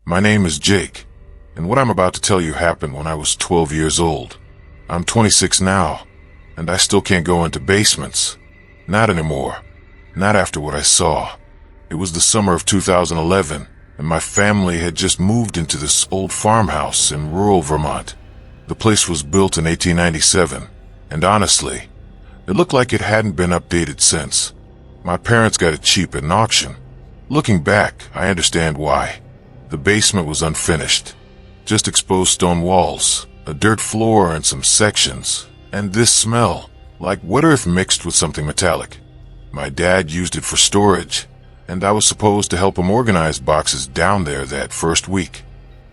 My name is Jake, and what I'm about to tell you happened when I was 12 years old. I'm 26 now, and I still can't go into basements. Not anymore. Not after what I saw. It was the summer of 2011, and my family had just moved into this old farmhouse in rural Vermont. The place was built in 1897, and honestly, it looked like it hadn't been updated since. My parents got it cheap at an auction. Looking back, I understand why. The basement was unfinished. Just exposed stone walls, a dirt floor and some sections, and this smell, like wet earth mixed with something metallic. My dad used it for storage, and I was supposed to help him organize boxes down there that first week.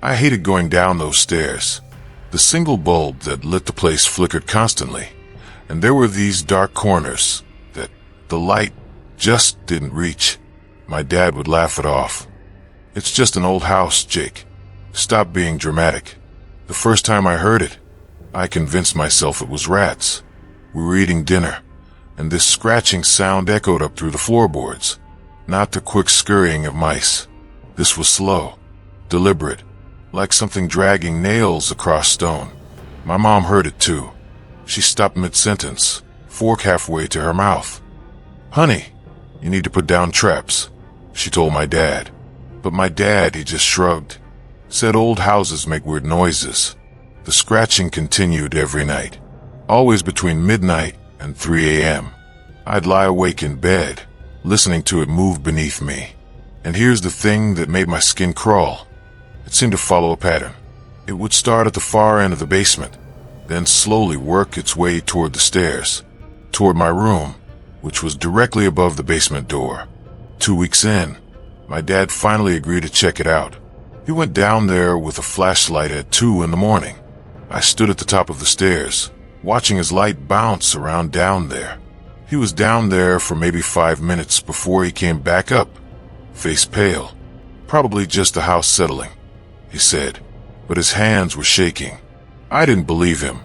I hated going down those stairs. The single bulb that lit the place flickered constantly, and there were these dark corners that the light just didn't reach. My dad would laugh it off. "It's just an old house, Jake. Stop being dramatic." The first time I heard it, I convinced myself it was rats. We were eating dinner, and this scratching sound echoed up through the floorboards. Not the quick scurrying of mice. This was slow, deliberate, like something dragging nails across stone. My mom heard it too. She stopped mid-sentence, fork halfway to her mouth. "Honey, you need to put down traps," she told my dad. But my dad, he just shrugged. Said old houses make weird noises. The scratching continued every night, always between midnight and 3 a.m. I'd lie awake in bed, listening to it move beneath me. And here's the thing that made my skin crawl. It seemed to follow a pattern. It would start at the far end of the basement, then slowly work its way toward the stairs, toward my room, which was directly above the basement door. 2 weeks in, my dad finally agreed to check it out. He went down there with a flashlight at 2 in the morning. I stood at the top of the stairs, watching his light bounce around down there. He was down there for maybe 5 minutes before he came back up, face pale. "Probably just the house settling," he said, but his hands were shaking. I didn't believe him,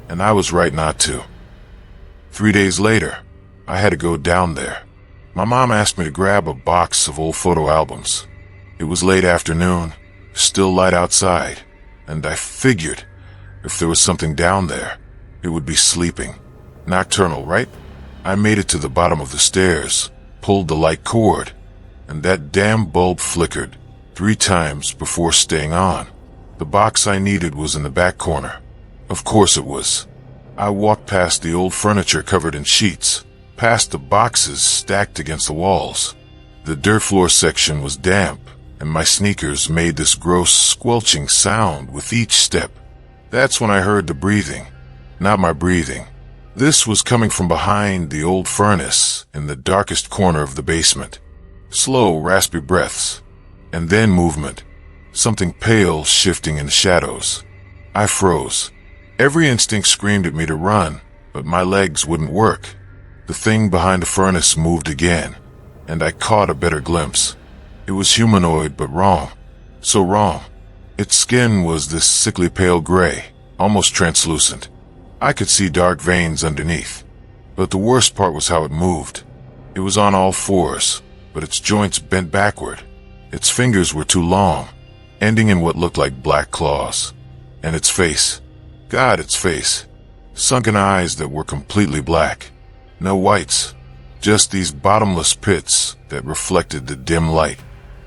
and I was right not to. 3 days later, I had to go down there. My mom asked me to grab a box of old photo albums. It was late afternoon, still light outside, and I figured if there was something down there, it would be sleeping. Nocturnal, right? I made it to the bottom of the stairs, pulled the light cord, and that damn bulb flickered 3 times before staying on. The box I needed was in the back corner. Of course it was. I walked past the old furniture covered in sheets, past the boxes stacked against the walls. The dirt floor section was damp, and my sneakers made this gross squelching sound with each step. That's when I heard the breathing. Not my breathing. This was coming from behind the old furnace in the darkest corner of the basement. Slow, raspy breaths, and then movement. Something pale shifting in the shadows. I froze. Every instinct screamed at me to run, but my legs wouldn't work. The thing behind the furnace moved again, and I caught a better glimpse. It was humanoid, but wrong. So wrong. Its skin was this sickly pale gray, almost translucent. I could see dark veins underneath. But the worst part was how it moved. It was on all fours, but its joints bent backward. Its fingers were too long, ending in what looked like black claws. And its face. God, its face. Sunken eyes that were completely black. No whites. Just these bottomless pits that reflected the dim light.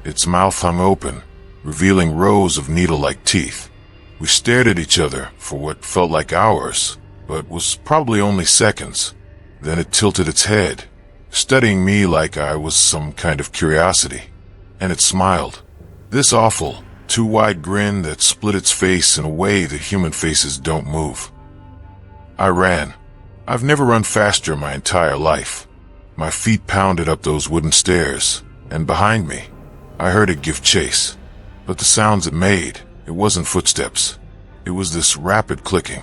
Its mouth hung open, revealing rows of needle-like teeth. We stared at each other for what felt like hours, but was probably only seconds. Then it tilted its head, studying me like I was some kind of curiosity. And it smiled. This awful, too wide grin that split its face in a way that human faces don't move. I ran. I've never run faster in my entire life. My feet pounded up those wooden stairs, and behind me, I heard it give chase. But the sounds it made, it wasn't footsteps. It was this rapid clicking,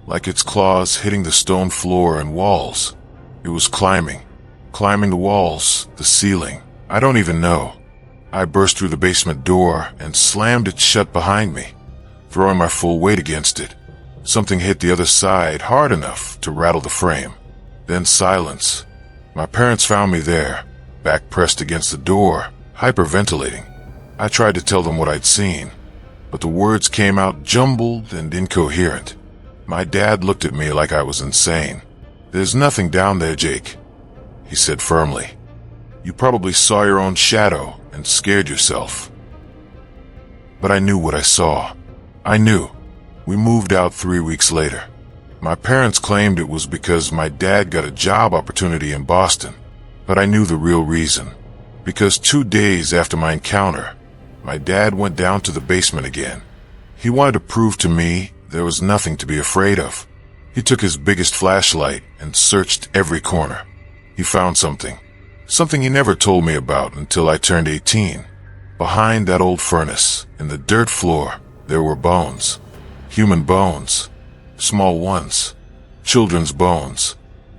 like its claws hitting the stone floor and walls. It was climbing the walls, the ceiling. I don't even know. I burst through the basement door and slammed it shut behind me, throwing my full weight against it. Something hit the other side hard enough to rattle the frame. Then silence. My parents found me there, back pressed against the door, hyperventilating. I tried to tell them what I'd seen, but the words came out jumbled and incoherent. My dad looked at me like I was insane. "There's nothing down there, Jake," he said firmly. "You probably saw your own shadow and scared yourself." But I knew what I saw. I knew. We moved out 3 weeks later. My parents claimed it was because my dad got a job opportunity in Boston, but I knew the real reason. Because 2 days after my encounter, my dad went down to the basement again. He wanted to prove to me there was nothing to be afraid of. He took his biggest flashlight and searched every corner. He found something. Something he never told me about until I turned 18. Behind that old furnace, in the dirt floor, there were bones. Human bones. Small ones. Children's bones.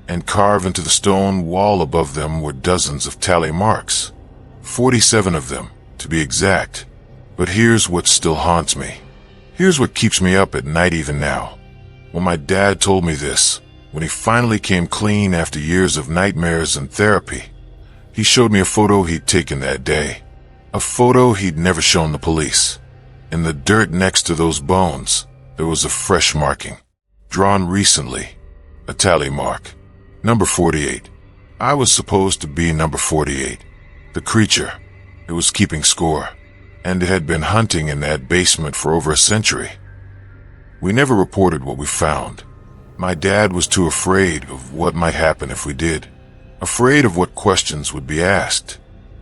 And carved into the stone wall above them were dozens of tally marks. 47 of them, to be exact. But here's what still haunts me. Here's what keeps me up at night even now. When my dad told me this, when he finally came clean after years of nightmares and therapy, he showed me a photo he'd taken that day. A photo he'd never shown the police. In the dirt next to those bones, there was a fresh marking. Drawn recently. A tally mark. Number 48. I was supposed to be number 48. The creature. It was keeping score. And it had been hunting in that basement for over a century. We never reported what we found. My dad was too afraid of what might happen if we did. Afraid of what questions would be asked.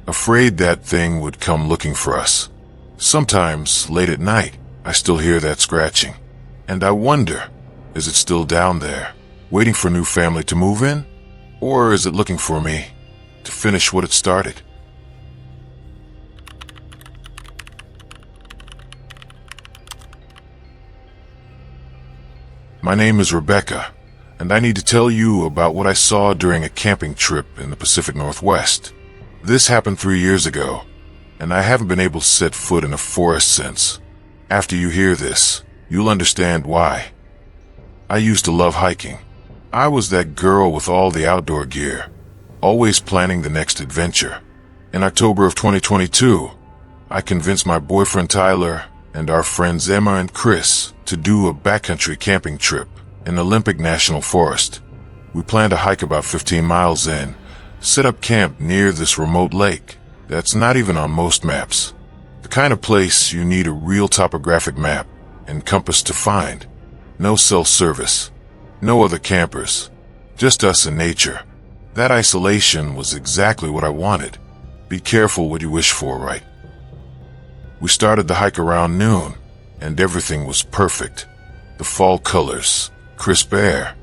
Afraid that thing would come looking for us. Sometimes, late at night, I still hear that scratching. And I wonder, is it still down there, waiting for a new family to move in? Or is it looking for me to finish what it started? My name is Rebecca, and I need to tell you about what I saw during a camping trip in the Pacific Northwest. This happened 3 years ago, and I haven't been able to set foot in a forest since. After you hear this, you'll understand why. I used to love hiking. I was that girl with all the outdoor gear, always planning the next adventure. In October of 2022, I convinced my boyfriend Tyler and our friends Emma and Chris to do a backcountry camping trip in Olympic National Forest. We planned to hike about 15 miles in, set up camp near this remote lake that's not even on most maps. The kind of place you need a real topographic map and compass to find. No cell service, no other campers, just us and nature. That isolation was exactly what I wanted. Be careful what you wish for, right? We started the hike around noon, and everything was perfect. The fall colors, crisp air,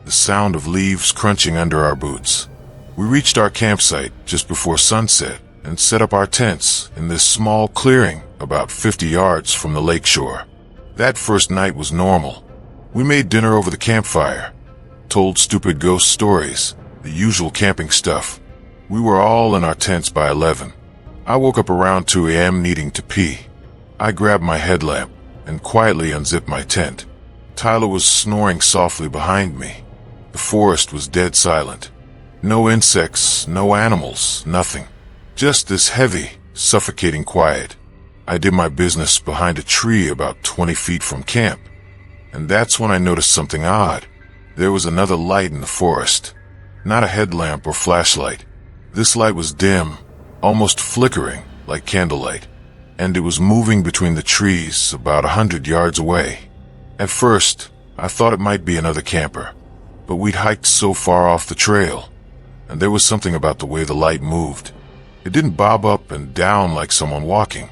the sound of leaves crunching under our boots. We reached our campsite just before sunset and set up our tents in this small clearing about 50 yards from the lakeshore. That first night was normal. We made dinner over the campfire, told stupid ghost stories, the usual camping stuff. We were all in our tents by 11. I woke up around 2 a.m. needing to pee. I grabbed my headlamp and quietly unzipped my tent. Tyler was snoring softly behind me. The forest was dead silent. No insects, no animals, nothing. Just this heavy, suffocating quiet. I did my business behind a tree about 20 feet from camp. And that's when I noticed something odd. There was another light in the forest. Not a headlamp or flashlight. This light was dim, almost flickering like candlelight, and it was moving between the trees about 100 yards away. At first, I thought it might be another camper, but we'd hiked so far off the trail, and there was something about the way the light moved. It didn't bob up and down like someone walking.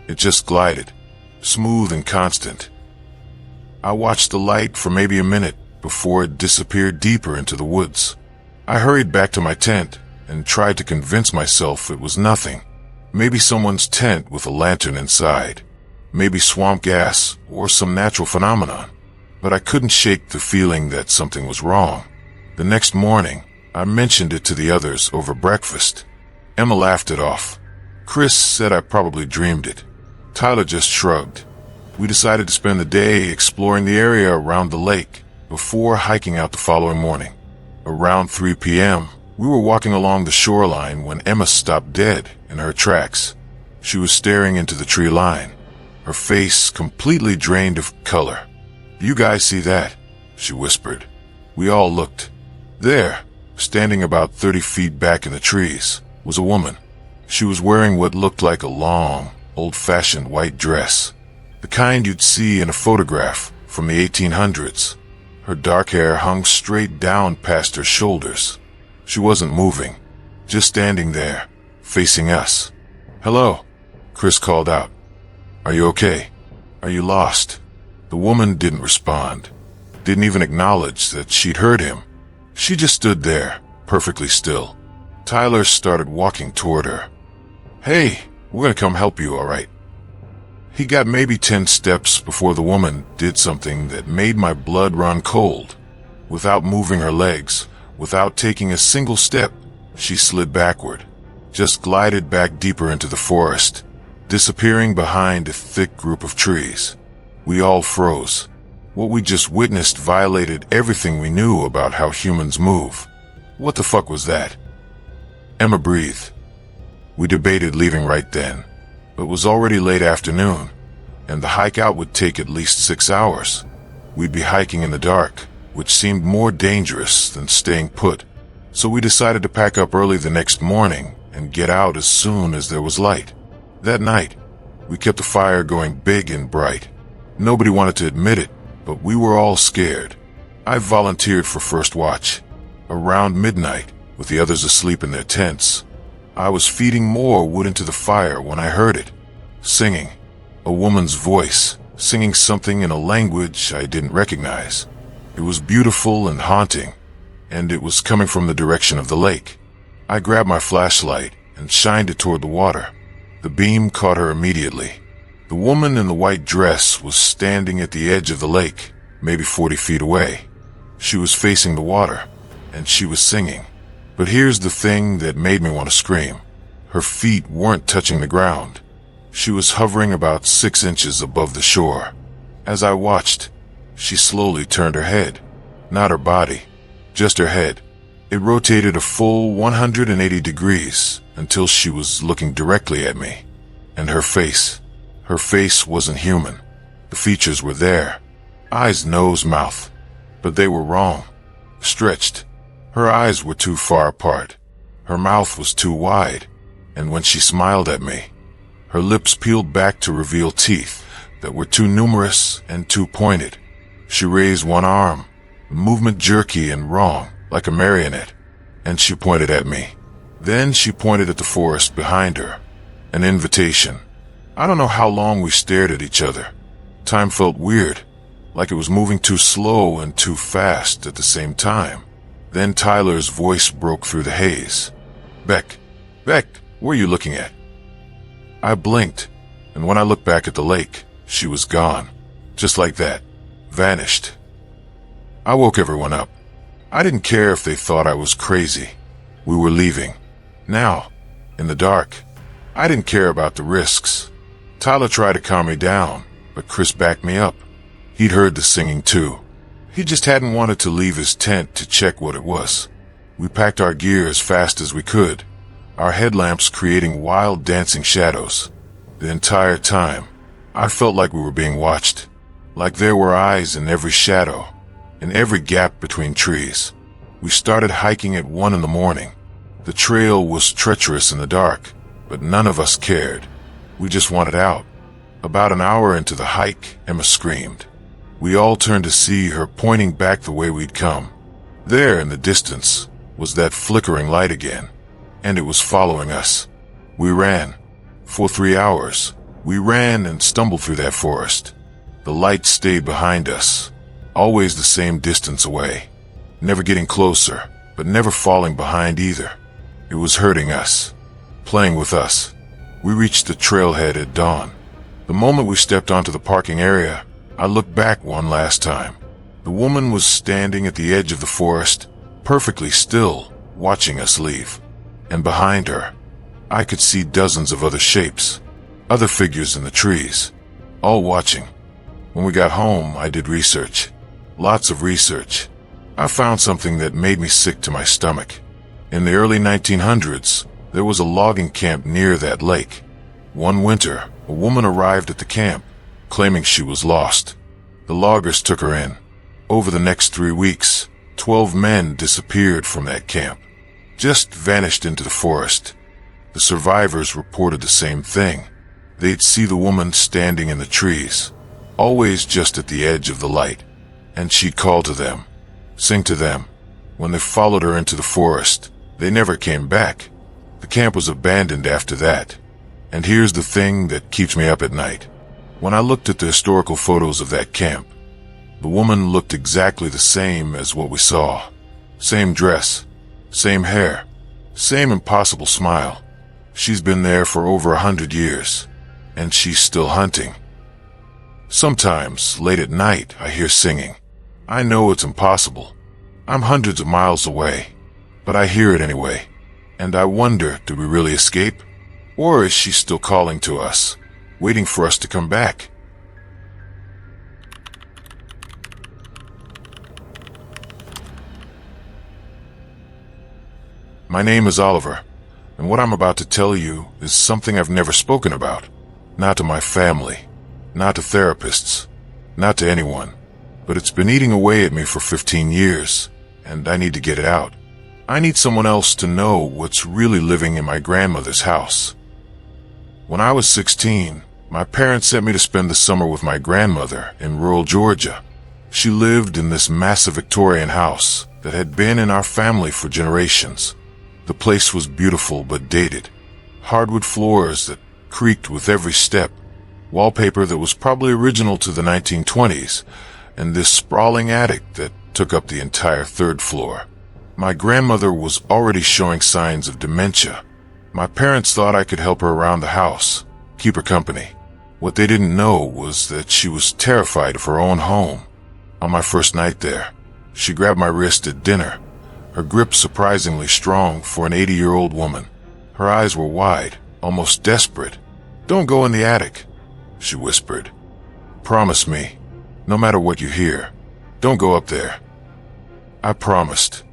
It just glided, smooth and constant. I watched the light for maybe a minute before it disappeared deeper into the woods. I hurried back to my tent and tried to convince myself it was nothing. Maybe someone's tent with a lantern inside. Maybe swamp gas or some natural phenomenon. But I couldn't shake the feeling that something was wrong. The next morning, I mentioned it to the others over breakfast. Emma laughed it off. Chris said I probably dreamed it. Tyler just shrugged. We decided to spend the day exploring the area around the lake before hiking out the following morning. Around 3 p.m., we were walking along the shoreline when Emma stopped dead in her tracks. She was staring into the tree line, her face completely drained of color. "You guys see that?" she whispered. We all looked. There, standing about 30 feet back in the trees, was a woman. She was wearing what looked like a long, old-fashioned white dress, the kind you'd see in a photograph from the 1800s. Her dark hair hung straight down past her shoulders. She wasn't moving, just standing there, facing us. "Hello," Chris called out. "Are you okay? Are you lost?" The woman didn't respond, didn't even acknowledge that she'd heard him. She just stood there, perfectly still. Tyler started walking toward her. "Hey, we're gonna come help you, all right?" He got maybe 10 steps before the woman did something that made my blood run cold. Without moving her legs, without taking a single step, she slid backward, just glided back deeper into the forest, disappearing behind a thick group of trees. We all froze. What we just witnessed violated everything we knew about how humans move. What the fuck was that? Emma breathed. We debated leaving right then, but it was already late afternoon, and the hike out would take at least 6 hours. We'd be hiking in the dark, which seemed more dangerous than staying put. So we decided to pack up early the next morning and get out as soon as there was light. That night, we kept the fire going big and bright. Nobody wanted to admit it, but we were all scared. I volunteered for first watch. Around midnight, with the others asleep in their tents, I was feeding more wood into the fire when I heard it. Singing. A woman's voice, singing something in a language I didn't recognize. It was beautiful and haunting, and it was coming from the direction of the lake. I grabbed my flashlight and shined it toward the water. The beam caught her immediately. The woman in the white dress was standing at the edge of the lake, maybe 40 feet away. She was facing the water, and she was singing. But here's the thing that made me want to scream. Her feet weren't touching the ground. She was hovering about 6 inches above the shore. As I watched, she slowly turned her head. Not her body, just her head. It rotated a full 180 degrees until she was looking directly at me. And her face wasn't human. The features were there. Eyes, nose, mouth. But they were wrong. Stretched. Her eyes were too far apart. Her mouth was too wide. And when she smiled at me, her lips peeled back to reveal teeth that were too numerous and too pointed. She raised one arm, movement jerky and wrong, like a marionette, and she pointed at me. Then she pointed at the forest behind her. An invitation. I don't know how long we stared at each other. Time felt weird, like it was moving too slow and too fast at the same time. Then Tyler's voice broke through the haze. Beck, what are you looking at?" I blinked, and when I looked back at the lake, she was gone. Just like that. Vanished. I woke everyone up. I didn't care if they thought I was crazy. We were leaving. Now, in the dark. I didn't care about the risks. Tyler tried to calm me down, but Chris backed me up. He'd heard the singing too. He just hadn't wanted to leave his tent to check what it was. We packed our gear as fast as we could, our headlamps creating wild dancing shadows. The entire time, I felt like we were being watched, like there were eyes in every shadow, in every gap between trees. We started hiking at 1 in the morning. The trail was treacherous in the dark, but none of us cared. We just wanted out. About an hour into the hike, Emma screamed. We all turned to see her pointing back the way we'd come. There in the distance was that flickering light again, and it was following us. We ran. For 3 hours, we ran and stumbled through that forest. The light stayed behind us, always the same distance away, never getting closer, but never falling behind either. It was hurting us, playing with us. We reached the trailhead at dawn. The moment we stepped onto the parking area, I looked back one last time. The woman was standing at the edge of the forest, perfectly still, watching us leave. And behind her, I could see dozens of other shapes, other figures in the trees, all watching. When we got home, I did research. Lots of research. I found something that made me sick to my stomach. In the early 1900s, there was a logging camp near that lake. One winter, a woman arrived at the camp, claiming she was lost. The loggers took her in. Over the next 3 weeks, 12 men disappeared from that camp, just vanished into the forest. The survivors reported the same thing. They'd see the woman standing in the trees, always just at the edge of the light, and she'd call to them, sing to them. When they followed her into the forest, they never came back. The camp was abandoned after that. And here's the thing that keeps me up at night. When I looked at the historical photos of that camp, the woman looked exactly the same as what we saw. Same dress, same hair, same impossible smile. She's been there for over 100 years, and she's still hunting. Sometimes, late at night, I hear singing. I know it's impossible. I'm hundreds of miles away, but I hear it anyway. And I wonder, did we really escape? Or is she still calling to us, waiting for us to come back? My name is Oliver, and what I'm about to tell you is something I've never spoken about. Not to my family, not to therapists, not to anyone. But it's been eating away at me for 15 years, and I need to get it out. I need someone else to know what's really living in my grandmother's house. When I was 16, my parents sent me to spend the summer with my grandmother in rural Georgia. She lived in this massive Victorian house that had been in our family for generations. The place was beautiful but dated. Hardwood floors that creaked with every step, wallpaper that was probably original to the 1920s, and this sprawling attic that took up the entire 3rd floor. My grandmother was already showing signs of dementia. My parents thought I could help her around the house, keep her company. What they didn't know was that she was terrified of her own home. On my first night there, she grabbed my wrist at dinner, her grip surprisingly strong for an 80-year-old woman. Her eyes were wide, almost desperate. "Don't go in the attic," she whispered. "Promise me, no matter what you hear, don't go up there." I promised.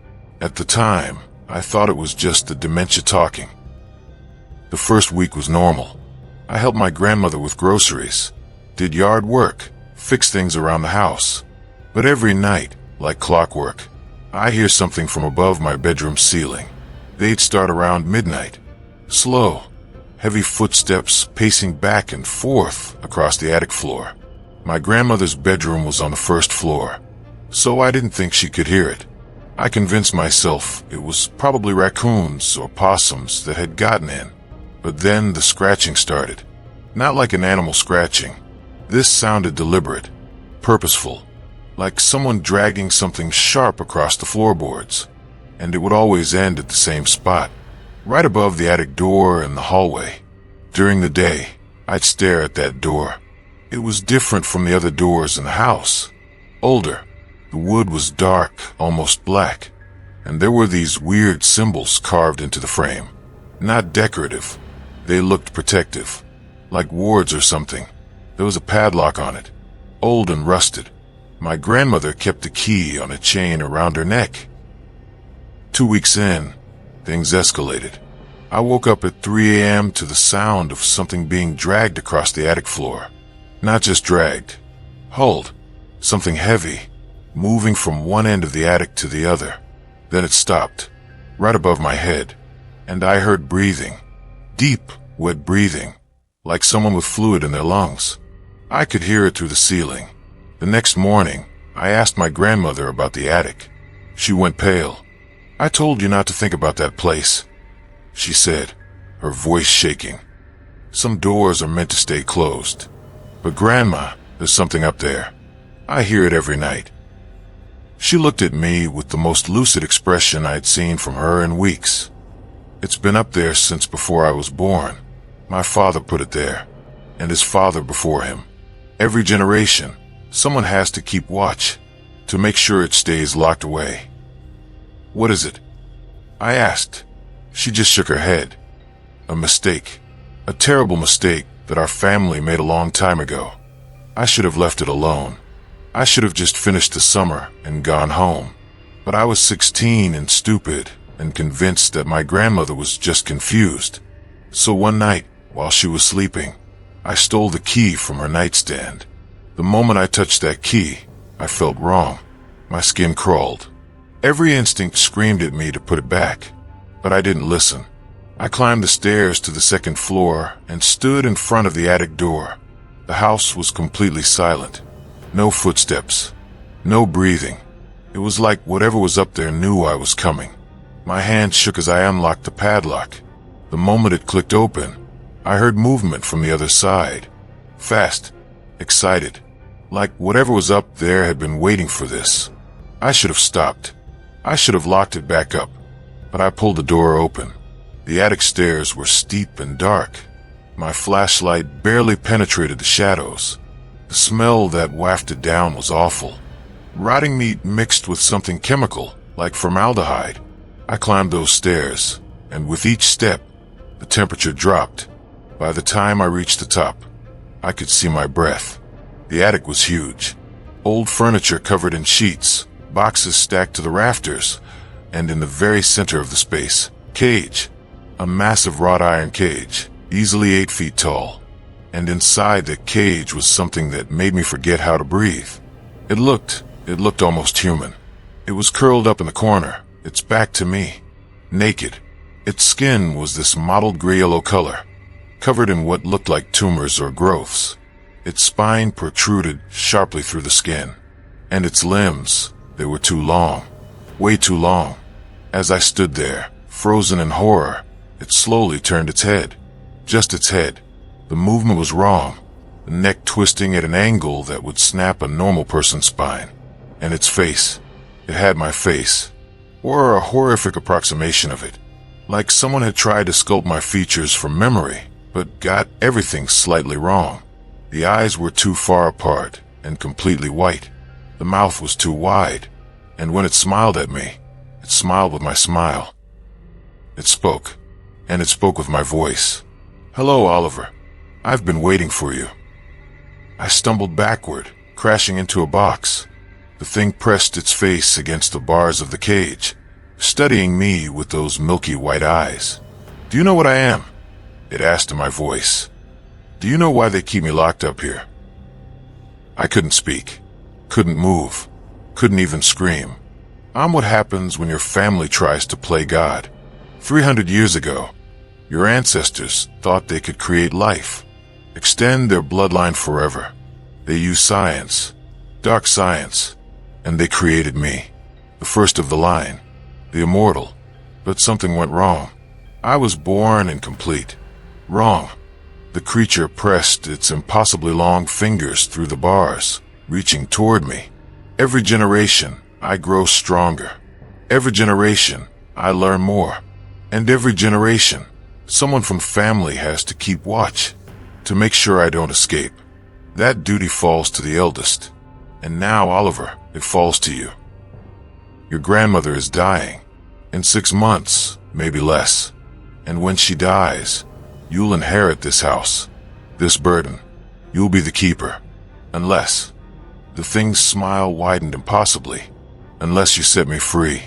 At the time, I thought it was just the dementia talking. The first week was normal. I helped my grandmother with groceries, did yard work, fixed things around the house. But every night, like clockwork, I hear something from above my bedroom ceiling. They'd start around midnight. Slow, heavy footsteps pacing back and forth across the attic floor. My grandmother's bedroom was on the 1st floor, so I didn't think she could hear it. I convinced myself it was probably raccoons or possums that had gotten in. But then the scratching started. Not like an animal scratching. This sounded deliberate, purposeful, like someone dragging something sharp across the floorboards. And it would always end at the same spot, right above the attic door and the hallway. During the day, I'd stare at that door. It was different from the other doors in the house. Older. The wood was dark, almost black, and there were these weird symbols carved into the frame. Not decorative. They looked protective, like wards or something. There was a padlock on it, old and rusted. My grandmother kept the key on a chain around her neck. 2 weeks in, things escalated. I woke up at 3 a.m. to the sound of something being dragged across the attic floor. Not just dragged, hauled. Something heavy, moving from one end of the attic to the other. Then it stopped, right above my head, and I heard breathing. Deep, wet breathing, like someone with fluid in their lungs. I could hear it through the ceiling. The next morning, I asked my grandmother about the attic. She went pale. "I told you not to think about that place," she said, her voice shaking. "Some doors are meant to stay closed. But Grandma, there's something up there. I hear it every night." She looked at me with the most lucid expression I'd seen from her in weeks. "It's been up there since before I was born. My father put it there, and his father before him. Every generation, someone has to keep watch, to make sure it stays locked away." "What is it?" I asked. She just shook her head. "A mistake. A terrible mistake that our family made a long time ago. I should have left it alone. I should have just finished the summer and gone home. But I was 16 and stupid and convinced that my grandmother was just confused. So one night, while she was sleeping, I stole the key from her nightstand. The moment I touched that key, I felt wrong. My skin crawled. Every instinct screamed at me to put it back, but I didn't listen. I climbed the stairs to the second floor and stood in front of the attic door. The house was completely silent. No footsteps. No breathing. It was like whatever was up there knew I was coming. My hand shook as I unlocked the padlock. The moment it clicked open, I heard movement from the other side. Fast. Excited. Like whatever was up there had been waiting for this. I should have stopped. I should have locked it back up. But I pulled the door open. The attic stairs were steep and dark. My flashlight barely penetrated the shadows. The smell that wafted down was awful. Rotting meat mixed with something chemical, like formaldehyde. I climbed those stairs, and with each step, the temperature dropped. By the time I reached the top, I could see my breath. The attic was huge. Old furniture covered in sheets, boxes stacked to the rafters, and in the very center of the space, cage. A massive wrought iron cage, easily 8 feet tall. And inside the cage was something that made me forget how to breathe. It looked almost human. It was curled up in the corner, its back to me, naked. Its skin was this mottled gray-yellow color, covered in what looked like tumors or growths. Its spine protruded sharply through the skin, and its limbs, they were too long, way too long. As I stood there, frozen in horror, it slowly turned its head. Just its head. The movement was wrong, the neck twisting at an angle that would snap a normal person's spine. And its face. It had my face, or a horrific approximation of it. Like someone had tried to sculpt my features from memory, but got everything slightly wrong. The eyes were too far apart and completely white. The mouth was too wide, and when it smiled at me, it smiled with my smile. It spoke, and it spoke with my voice. "Hello, Oliver. I've been waiting for you." I stumbled backward, crashing into a box. The thing pressed its face against the bars of the cage, studying me with those milky white eyes. "Do you know what I am?" it asked in my voice. "Do you know why they keep me locked up here?" I couldn't speak, couldn't move, couldn't even scream. I'm what happens when your family tries to play God. 300 years ago, your ancestors thought they could create life, extend their bloodline forever. They used science, dark science, and they created me, the first of the line, the immortal. But something went wrong. I was born incomplete. Wrong. The creature pressed its impossibly long fingers through the bars, reaching toward me. Every generation, I grow stronger. Every generation, I learn more. And every generation, someone from family has to keep watch, to make sure I don't escape. That duty falls to the eldest. And now, Oliver, it falls to you. Your grandmother is dying. In 6 months, maybe less. And when she dies, you'll inherit this house, this burden. You'll be the keeper. Unless, the thing's smile widened impossibly, unless you set me free.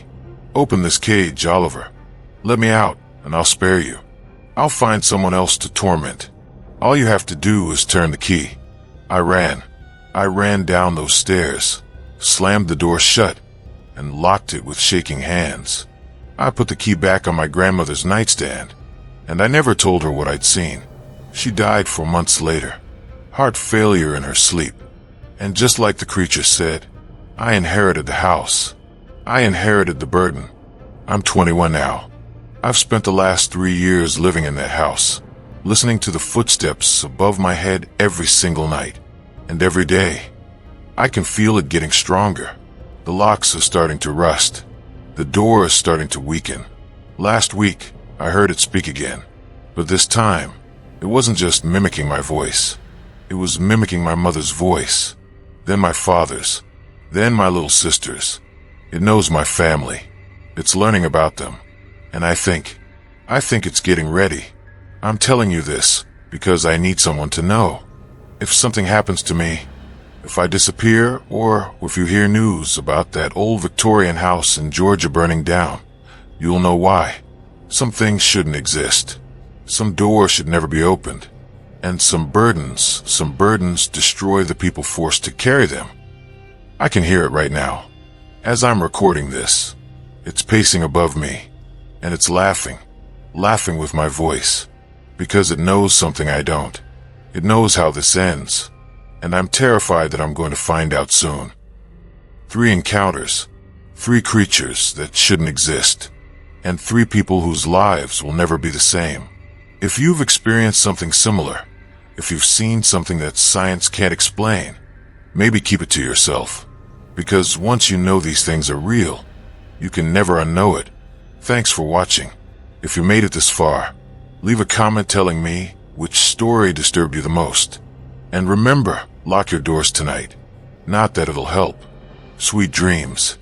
Open this cage, Oliver. Let me out, and I'll spare you. I'll find someone else to torment. All you have to do is turn the key. I ran down those stairs, slammed the door shut, and locked it with shaking hands. I put the key back on my grandmother's nightstand, and I never told her what I'd seen. She died 4 months later, heart failure in her sleep. And just like the creature said, I inherited the house. I inherited the burden. I'm 21 now. I've spent the last 3 years living in that house, listening to the footsteps above my head every single night. And every day, I can feel it getting stronger. The locks are starting to rust. The door is starting to weaken. Last week, I heard it speak again. But this time, it wasn't just mimicking my voice. It was mimicking my mother's voice, then my father's, then my little sister's. It knows my family. It's learning about them. And I think it's getting ready. I'm telling you this because I need someone to know. If something happens to me, if I disappear, or if you hear news about that old Victorian house in Georgia burning down, you'll know why. Some things shouldn't exist. Some doors should never be opened. And some burdens destroy the people forced to carry them. I can hear it right now. As I'm recording this, it's pacing above me, and it's laughing with my voice, because it knows something I don't. It knows how this ends, and I'm terrified that I'm going to find out soon. 3 encounters, 3 creatures that shouldn't exist, and 3 people whose lives will never be the same. If you've experienced something similar, if you've seen something that science can't explain, maybe keep it to yourself. Because once you know these things are real, you can never unknow it. Thanks for watching. If you made it this far, leave a comment telling me which story disturbed you the most. And remember, lock your doors tonight. Not that it'll help. Sweet dreams.